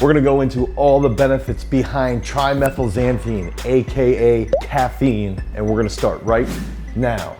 We're gonna go into all the benefits behind trimethylxanthine, AKA caffeine, and we're gonna start right now.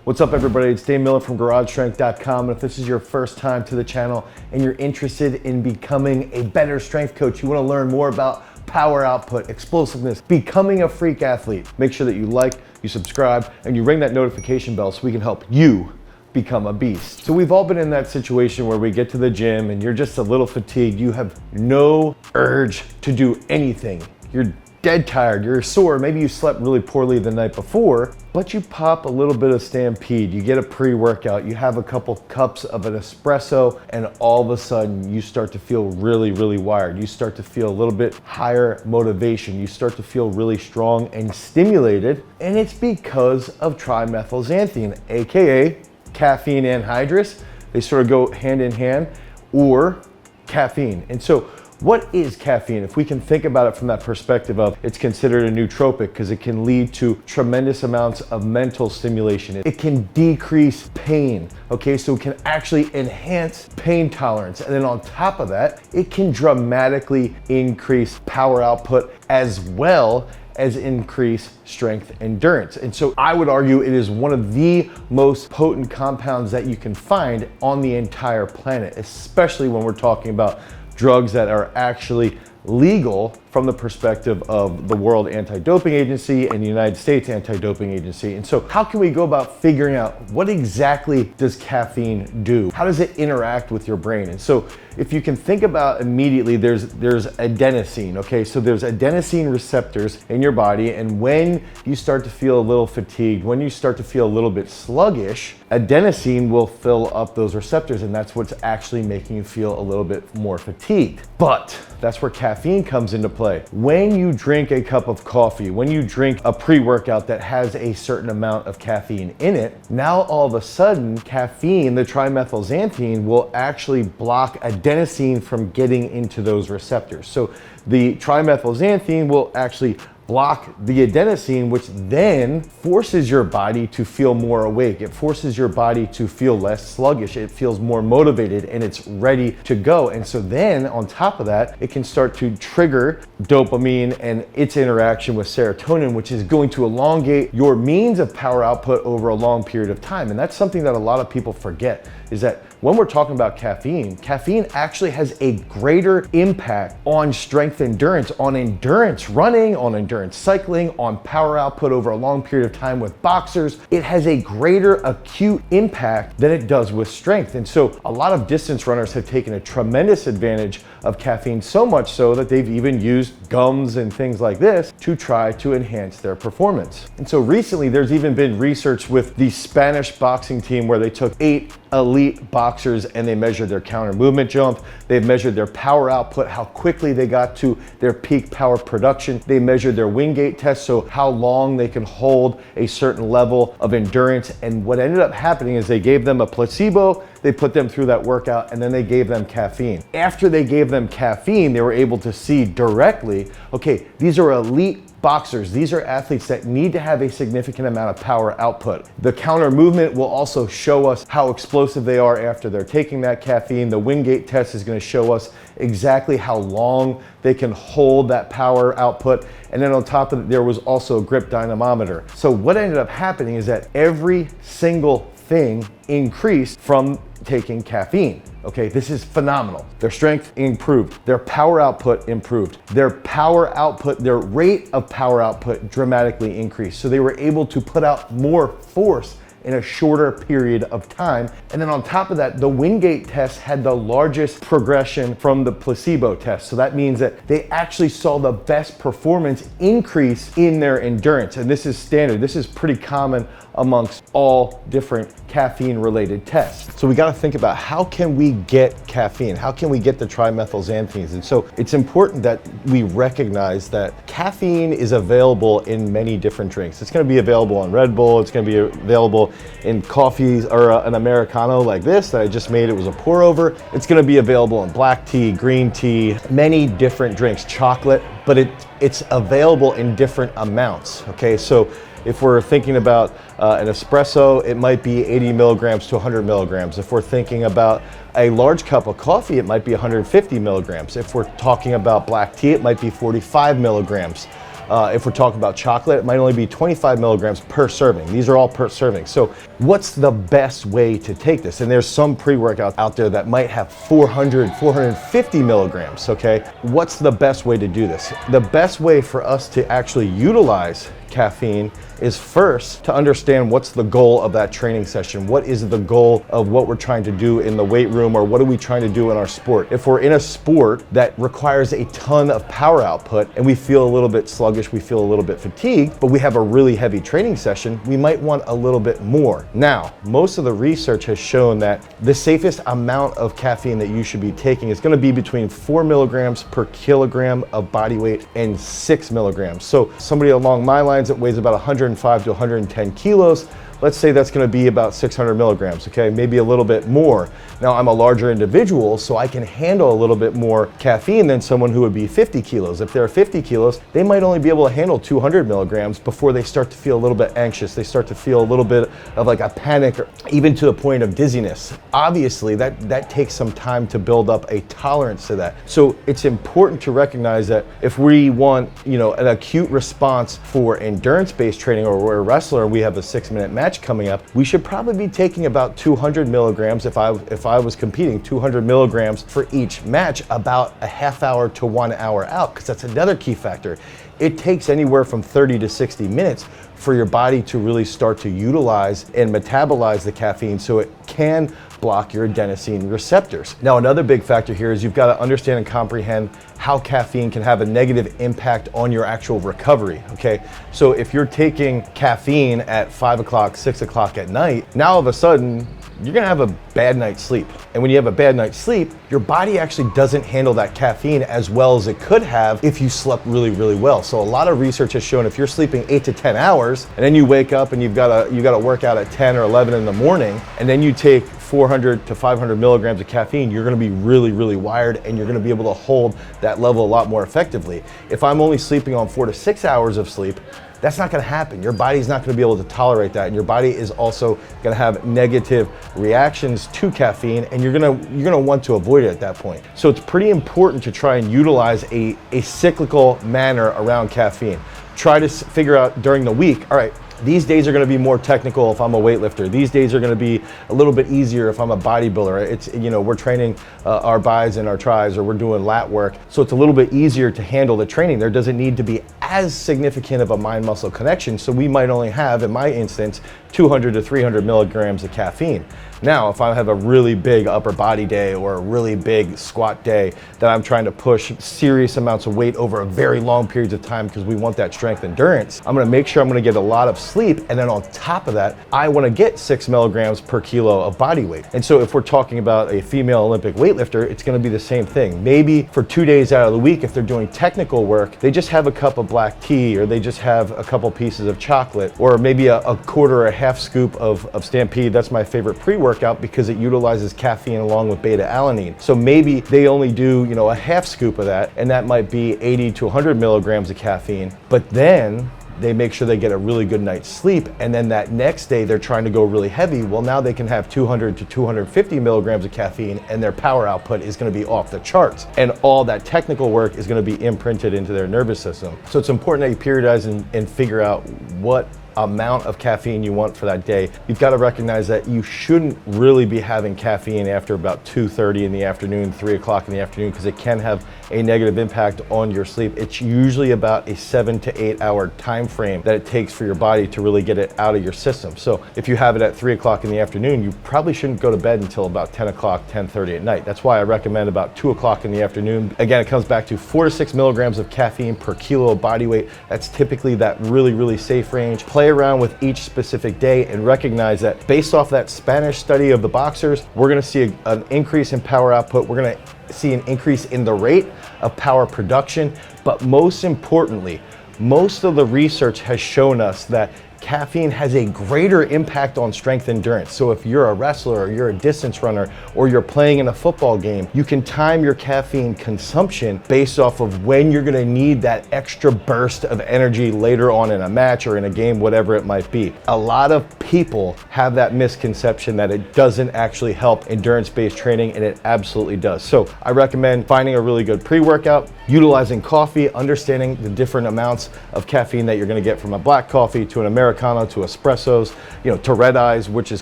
What's up everybody, it's Dane Miller from GarageStrength.com, and if this is your first time to the channel and you're interested in becoming a better strength coach, you wanna learn more about power output, explosiveness, becoming a freak athlete, make sure that you like, you subscribe, and you ring that notification bell so we can help you become a beast. So we've all been in that situation where we get to the gym and you're just a little fatigued, you have no urge to do anything. You're dead tired, you're sore, maybe you slept really poorly the night before, but you pop a little bit of Stampede, you get a pre-workout, you have a couple cups of an espresso, and all of a sudden you start to feel really wired. You start to feel a little bit higher motivation. You start to feel really strong and stimulated, and it's because of trimethylxanthine, AKA caffeine anhydrous. They sort of go hand in hand, or caffeine. And so what is caffeine? If we can think about it from that perspective of it's considered a nootropic because it can lead to tremendous amounts of mental stimulation. It can decrease pain, okay? So it can actually enhance pain tolerance. And then on top of that, it can dramatically increase power output as well as increase strength endurance. And so I would argue it is one of the most potent compounds that you can find on the entire planet, especially when we're talking about drugs that are actually legal from the perspective of the World Anti-Doping Agency and the United States Anti-Doping Agency. And so how can we go about figuring out what exactly does caffeine do? How does it interact with your brain? And so if you can think about immediately, there's adenosine, okay? So there's adenosine receptors in your body, and when you start to feel a little fatigued, when you start to feel a little bit sluggish, adenosine will fill up those receptors, and that's what's actually making you feel a little bit more fatigued. But that's where caffeine comes into play. When you drink a cup of coffee, when you drink a pre-workout that has a certain amount of caffeine in it, now all of a sudden caffeine, the trimethylxanthine, will actually block adenosine from getting into those receptors. So the trimethylxanthine will actually block the adenosine, which then forces your body to feel more awake. It forces your body to feel less sluggish. It feels more motivated and it's ready to go. And so then on top of that, it can start to trigger dopamine and its interaction with serotonin, which is going to elongate your means of power output over a long period of time. And that's something that a lot of people forget, is that when we're talking about caffeine, caffeine actually has a greater impact on strength endurance, on endurance running, on endurance cycling, on power output over a long period of time with boxers. It has a greater acute impact than it does with strength. And so a lot of distance runners have taken a tremendous advantage of caffeine, so much so that they've even used gums and things like this to try to enhance their performance. And so recently there's even been research with the Spanish boxing team where they took 8 elite boxers and they measured their counter movement jump. They've measured their power output, how quickly they got to their peak power production. They measured their wind gate test, so how long they can hold a certain level of endurance. And what ended up happening is they gave them a placebo, they put them through that workout, and then they gave them caffeine. After they gave them caffeine, they were able to see directly, okay, these are elite boxers. These are athletes that need to have a significant amount of power output. The counter movement will also show us how explosive they are after they're taking that caffeine. The wind gate test is going to show us exactly how long they can hold that power output. And then on top of it, there was also a grip dynamometer. So what ended up happening is that every single thing increased from taking caffeine. Okay, this is phenomenal. Their strength improved, their power output improved, their power output, their rate of power output dramatically increased. So they were able to put out more force in a shorter period of time. And then on top of that, the wind gate test had the largest progression from the placebo test. So that means that they actually saw the best performance increase in their endurance. And this is standard. This is pretty common amongst all different caffeine related tests. So we got to think about how can we get caffeine? How can we get the trimethylxanthines? And so it's important that we recognize that caffeine is available in many different drinks. It's going to be available on Red Bull. It's going to be available in coffees or an Americano like this that I just made. It was a pour over. It's going to be available in black tea, green tea, many different drinks, chocolate, but it's available in different amounts. Okay, so If we're thinking about an espresso, it might be 80 milligrams to 100 milligrams. If we're thinking about a large cup of coffee, it might be 150 milligrams. If we're talking about black tea, it might be 45 milligrams. If we're talking about chocolate, it might only be 25 milligrams per serving. These are all per serving. So what's the best way to take this? And there's some pre-workouts out there that might have 400, 450 milligrams, okay? What's the best way to do this? The best way for us to actually utilize caffeine is first to understand what's the goal of that training session. What is the goal of what we're trying to do in the weight room, or what are we trying to do in our sport? If we're in a sport that requires a ton of power output and we feel a little bit sluggish, we feel a little bit fatigued, but we have a really heavy training session, we might want a little bit more. Now, most of the research has shown that the safest amount of caffeine that you should be taking is going to be between 4 milligrams per kilogram of body weight and 6 milligrams. So somebody along my lines that weighs about 105 to 110 kilos, let's say that's going to be about 600 milligrams, okay? Maybe a little bit more. Now, I'm a larger individual, so I can handle a little bit more caffeine than someone who would be 50 kilos. If they're 50 kilos, they might only be able to handle 200 milligrams before they start to feel a little bit anxious. They start to feel a little bit of like a panic, or even to the point of dizziness. Obviously, that takes some time to build up a tolerance to that. So it's important to recognize that if we want, an acute response for endurance-based training, or we're a wrestler and we have a 6-minute match coming up, we should probably be taking about 200 milligrams. If I was competing, 200 milligrams for each match, about a half hour to 1 hour out, because that's another key factor. It takes anywhere from 30 to 60 minutes for your body to really start to utilize and metabolize the caffeine so it can block your adenosine receptors. Now, another big factor here is you've got to understand and comprehend how caffeine can have a negative impact on your actual recovery, okay? So if you're taking caffeine at 5 o'clock, 6 o'clock at night, now all of a sudden, you're gonna have a bad night's sleep. And when you have a bad night's sleep, your body actually doesn't handle that caffeine as well as it could have if you slept really, really well. So a lot of research has shown if you're sleeping 8 to 10 hours, and then you wake up and you got to work out at 10 or 11 in the morning, and then you take 400 to 500 milligrams of caffeine, you're gonna be really, really wired, and you're gonna be able to hold that level a lot more effectively. If I'm only sleeping on 4 to 6 hours of sleep, that's not gonna happen. Your body's not gonna be able to tolerate that, and your body is also gonna have negative reactions to caffeine, and you're gonna want to avoid it at that point. So it's pretty important to try and utilize a cyclical manner around caffeine. Try to figure out during the week, all right, these days are going to be more technical if I'm a weightlifter. These days are going to be a little bit easier if I'm a bodybuilder. It's, we're training our bis and our tris, or we're doing lat work. So it's a little bit easier to handle the training. There doesn't need to be as significant of a mind-muscle connection. So we might only have, in my instance, 200 to 300 milligrams of caffeine. Now, if I have a really big upper body day or a really big squat day that I'm trying to push serious amounts of weight over a very long periods of time because we want that strength endurance, I'm gonna make sure I'm gonna get a lot of sleep, and then on top of that, I wanna get 6 milligrams per kilo of body weight. And so if we're talking about a female Olympic weightlifter, it's gonna be the same thing. Maybe for 2 days out of the week, if they're doing technical work, they just have a cup of black tea, or they just have a couple pieces of chocolate, or maybe a quarter or a half scoop of Stampede. That's my favorite pre-workout because it utilizes caffeine along with beta alanine. So maybe they only do, a half scoop of that, and that might be 80 to 100 milligrams of caffeine. But then they make sure they get a really good night's sleep, and then that next day they're trying to go really heavy. Well, now they can have 200 to 250 milligrams of caffeine, and their power output is going to be off the charts, and all that technical work is going to be imprinted into their nervous system. So it's important that you periodize and figure out what amount of caffeine you want for that day. You've got to recognize that you shouldn't really be having caffeine after about 2:30 in the afternoon, 3 o'clock in the afternoon, because it can have a negative impact on your sleep. It's usually about a 7 to 8 hour time frame that it takes for your body to really get it out of your system. So if you have it at 3 o'clock in the afternoon, you probably shouldn't go to bed until about 10 o'clock, 10:30 at night. That's why I recommend about 2 o'clock in the afternoon. Again, it comes back to 4 to 6 milligrams of caffeine per kilo of body weight. That's typically that really, really safe range. Play around with each specific day and recognize that based off that Spanish study of the boxers, we're gonna see an increase in power output. We're gonna see an increase in the rate of power production. But most importantly, most of the research has shown us that caffeine has a greater impact on strength endurance. So if you're a wrestler or you're a distance runner or you're playing in a football game, you can time your caffeine consumption based off of when you're gonna need that extra burst of energy later on in a match or in a game, whatever it might be. A lot of people have that misconception that it doesn't actually help endurance-based training, and it absolutely does. So I recommend finding a really good pre-workout, utilizing coffee, understanding the different amounts of caffeine that you're gonna get from a black coffee to an Americano to espressos, to red eyes, which is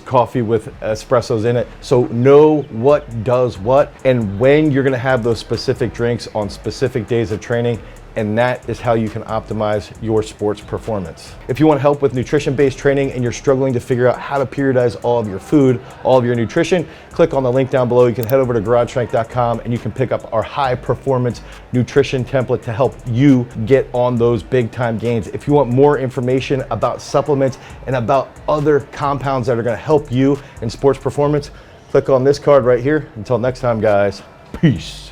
coffee with espressos in it. So know what does what and when you're gonna have those specific drinks on specific days of training, and that is how you can optimize your sports performance. If you want help with nutrition-based training and you're struggling to figure out how to periodize all of your food, all of your nutrition, click on the link down below. You can head over to garagestrength.com and you can pick up our high performance nutrition template to help you get on those big time gains. If you want more information about supplements and about other compounds that are gonna help you in sports performance, click on this card right here. Until next time, guys, peace.